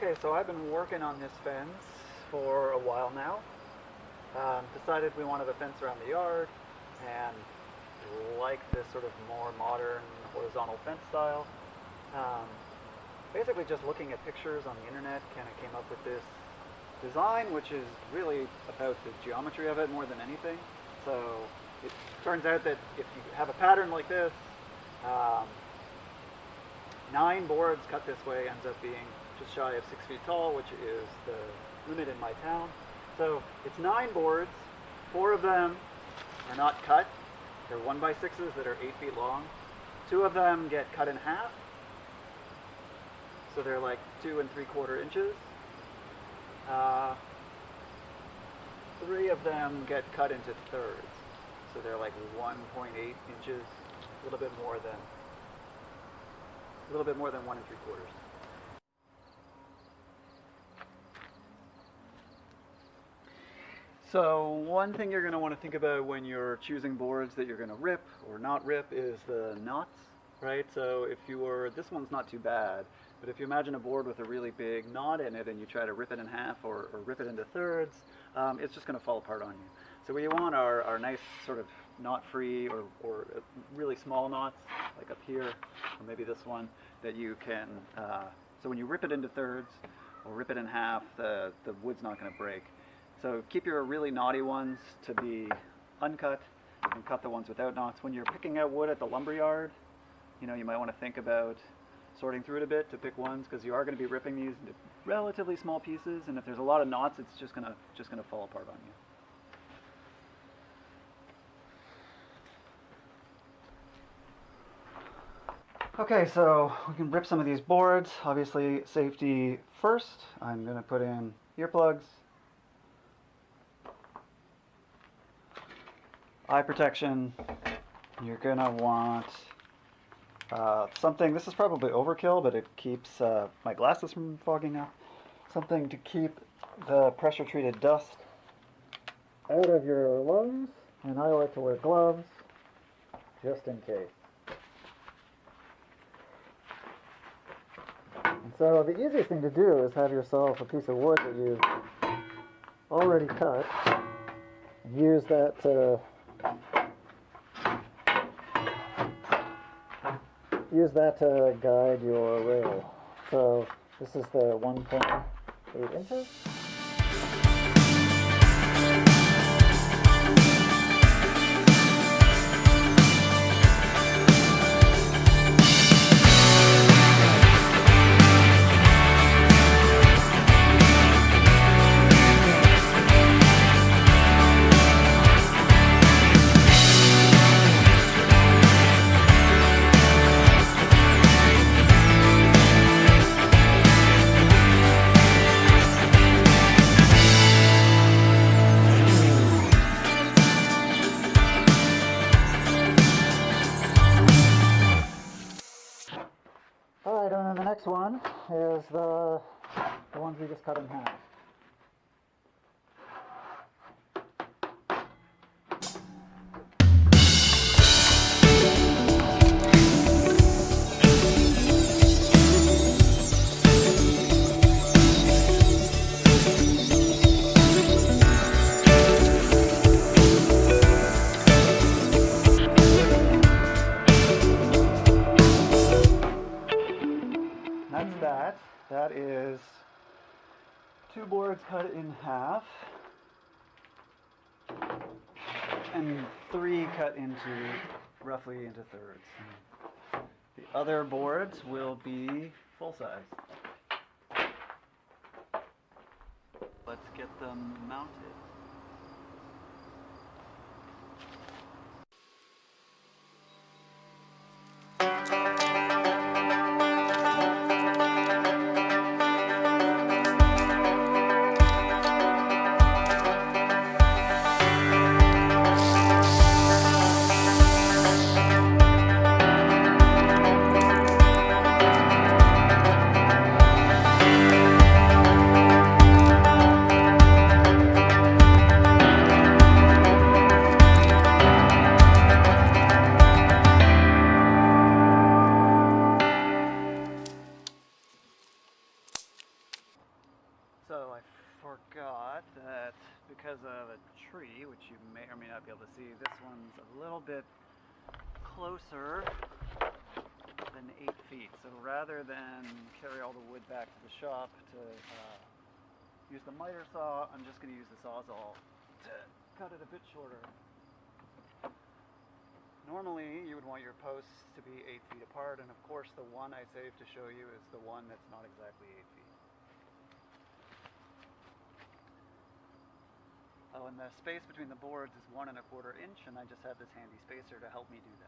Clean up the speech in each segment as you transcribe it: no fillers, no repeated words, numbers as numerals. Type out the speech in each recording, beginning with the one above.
Okay, so I've been working on this fence for a while now. Decided we wanted a fence around the yard and like this sort of more modern horizontal fence style. Um, Basically just looking at pictures on the internet kind of came up with this design, which is really about the geometry of it more than anything. So it turns out that if you have a pattern like this, um, 9 boards cut this way ends up being just shy of 6 feet tall, which is the limit in my town. So it's 9 boards. 4 of them are not cut. They're 1x6s that are 8 feet long. 2 of them get cut in half. So they're like 2 3/4 inches. 3 of them get cut into thirds. So they're like 1.8 inches, a little bit more than 1 3/4. So one thing you're going to want to think about when you're choosing boards that you're going to rip or not rip is the knots, right? So if you were, this one's not too bad, but if you imagine a board with a really big knot in it and you try to rip it in half or rip it into thirds, it's just going to fall apart on you. So what you want are nice sort of knot-free or really small knots, like up here, or maybe this one, that you can, so when you rip it into thirds or rip it in half, the wood's not going to break. So keep your really knotty ones to be uncut and cut the ones without knots. When you're picking out wood at the lumber yard, you might want to think about sorting through it a bit to pick ones, because you are going to be ripping these into relatively small pieces, and if there's a lot of knots, it's just gonna fall apart on you. Okay, so we can rip some of these boards. Obviously, safety first. I'm going to put in earplugs, eye protection. You're going to want something, this is probably overkill, but it keeps my glasses from fogging up. Something to keep the pressure-treated dust out of your lungs, and I like to wear gloves just in case. And so the easiest thing to do is have yourself a piece of wood that you've already cut, and use that to guide your rail. So this is the 1.8 inches. Alright, and then the next one is the ones we just cut in half. That's that. That is 2 boards cut in half and 3 cut roughly into thirds. The other boards will be full size. Let's get them mounted. So I forgot that because of a tree, which you may or may not be able to see, this one's a little bit closer than 8 feet. So rather than carry all the wood back to the shop to use the miter saw, I'm just going to use the Sawzall to cut it a bit shorter. Normally you would want your posts to be 8 feet apart, and of course the one I saved to show you is the one that's not exactly 8 feet. Oh, and the space between the boards is 1 1/4 inch, and I just have this handy spacer to help me do that.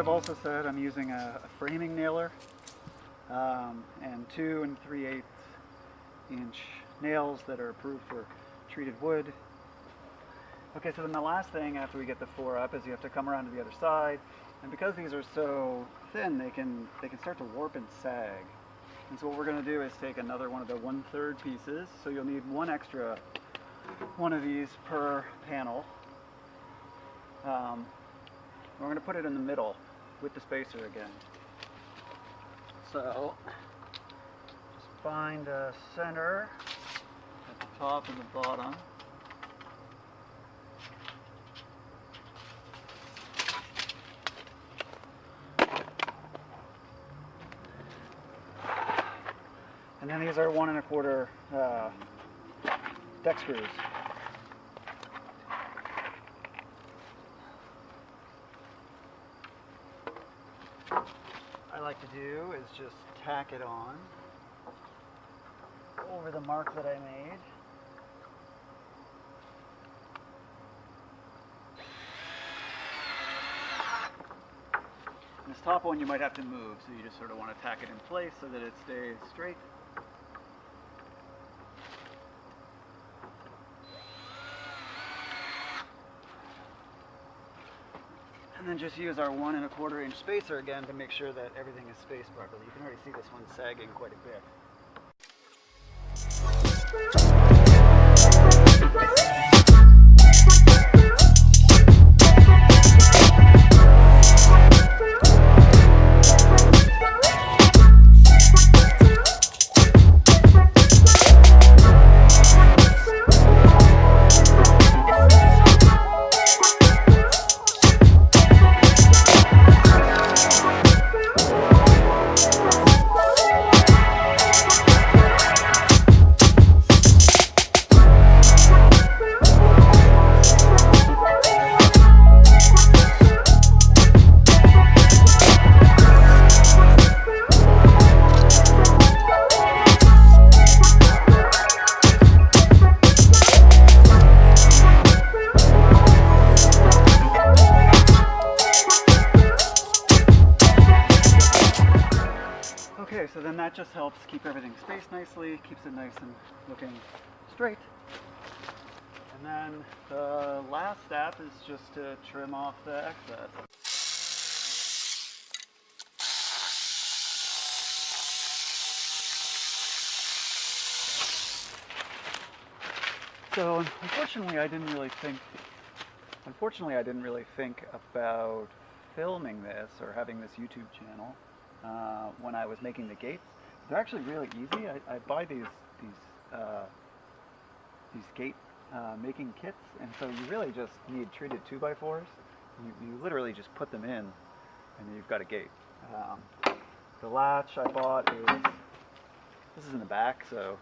Also said I'm using a framing nailer and 2 3/8 inch nails that are approved for treated wood. Okay, so then the last thing after we get the 4 up is you have to come around to the other side, and because these are so thin, they can start to warp and sag. And so what we're going to do is take another one of the 1/3 pieces, so you'll need one extra one of these per panel. We're going to put it in the middle with the spacer again. So just find a center at the top and the bottom. And then these are 1 1/4 deck screws. I like to do is just tack it on over the mark that I made. And this top one you might have to move, so you just sort of want to tack it in place so that it stays straight. And then just use our 1 1/4 inch spacer again to make sure that everything is spaced properly. You can already see this one sagging quite a bit. Okay, so then that just helps keep everything spaced nicely, keeps it nice and looking straight. And then the last step is just to trim off the excess. So unfortunately I didn't really think about filming this or having this YouTube channel when I was making the gates. They're actually really easy. I buy these gate making kits, and so you really just need treated 2x4s. You literally just put them in, and you've got a gate. The latch I bought this is in the back, so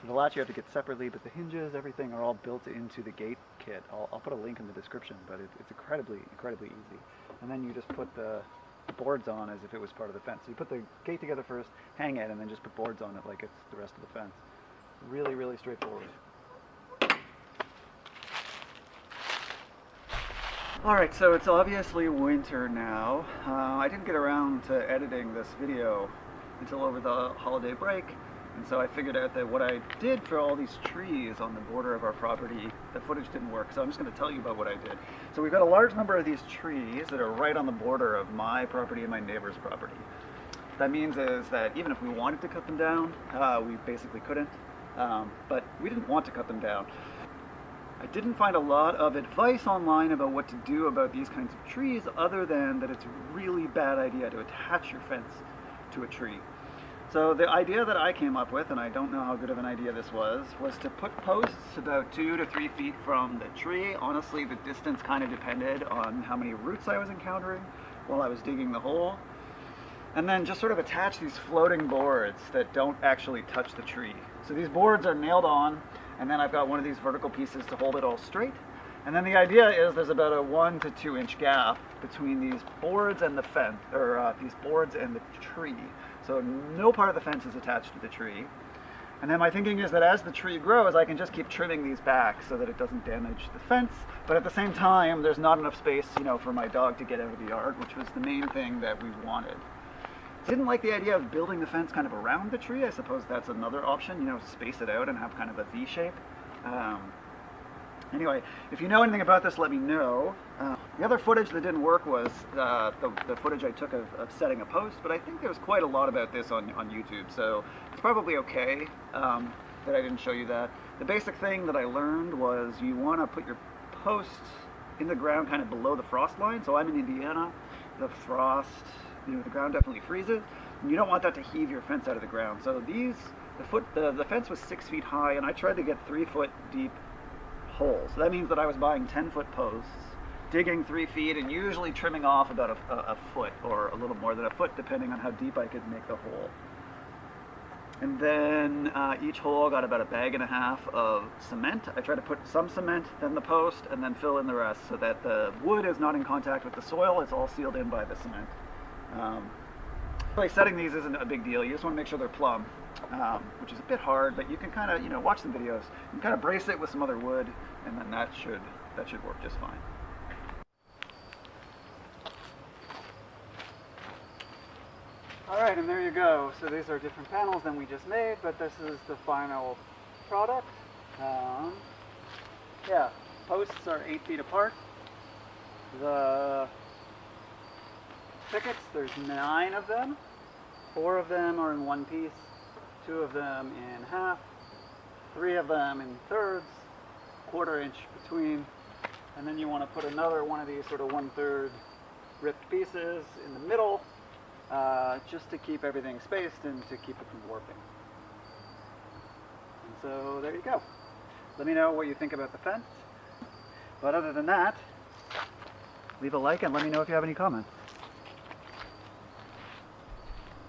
the latch you have to get separately, but the hinges, everything are all built into the gate kit. I'll put a link in the description, but it's incredibly easy. And then you just put the boards on as if it was part of the fence. So you put the gate together first, hang it, and then just put boards on it like it's the rest of the fence. Really straightforward. Alright, so it's obviously winter now. I didn't get around to editing this video until over the holiday break. And so I figured out that what I did for all these trees on the border of our property, the footage didn't work, so I'm just going to tell you about what I did. So we've got a large number of these trees that are right on the border of my property and my neighbor's property. What that means is that even if we wanted to cut them down, we basically couldn't, but we didn't want to cut them down. I didn't find a lot of advice online about what to do about these kinds of trees other than that it's a really bad idea to attach your fence to a tree. So the idea that I came up with, and I don't know how good of an idea this was to put posts about 2 to 3 feet from the tree. Honestly, the distance kind of depended on how many roots I was encountering while I was digging the hole. And then just sort of attach these floating boards that don't actually touch the tree. So these boards are nailed on, and then I've got one of these vertical pieces to hold it all straight. And then the idea is there's about a 1 to 2 inch gap between these boards and the fence, or these boards and the tree. So no part of the fence is attached to the tree. And then my thinking is that as the tree grows, I can just keep trimming these back so that it doesn't damage the fence. But at the same time, there's not enough space, for my dog to get out of the yard, which was the main thing that we wanted. Didn't like the idea of building the fence kind of around the tree. I suppose that's another option, space it out and have kind of a V shape. Anyway, if you know anything about this, let me know. The other footage that didn't work was the footage I took of setting a post, but I think there's quite a lot about this on YouTube, so it's probably okay. that I didn't show you that. The basic thing that I learned was you want to put your posts in the ground kind of below the frost line. So I'm in Indiana. The frost, the ground definitely freezes. And you don't want that to heave your fence out of the ground. So the fence was 6 feet high, and I tried to get 3 foot deep holes. So that means that I was buying 10-foot posts, digging 3 feet, and usually trimming off about a foot or a little more than a foot, depending on how deep I could make the hole. And then each hole got about 1.5 bags of cement. I try to put some cement, then the post, and then fill in the rest so that the wood is not in contact with the soil. It's all sealed in by the cement. Like setting these isn't a big deal. You just want to make sure they're plumb, which is a bit hard, but you can kind of, watch some videos. You can kind of brace it with some other wood, and then that should work just fine. Alright, and there you go. So these are different panels than we just made, but this is the final product. Yeah, posts are 8 feet apart. The pickets, there's 9 of them. 4 of them are in one piece, 2 of them in half, 3 of them in thirds, 1/4 inch between, and then you want to put another one of these sort of 1/3 ripped pieces in the middle, just to keep everything spaced and to keep it from warping. And so there you go. Let me know what you think about the fence. But other than that, leave a like and let me know if you have any comments.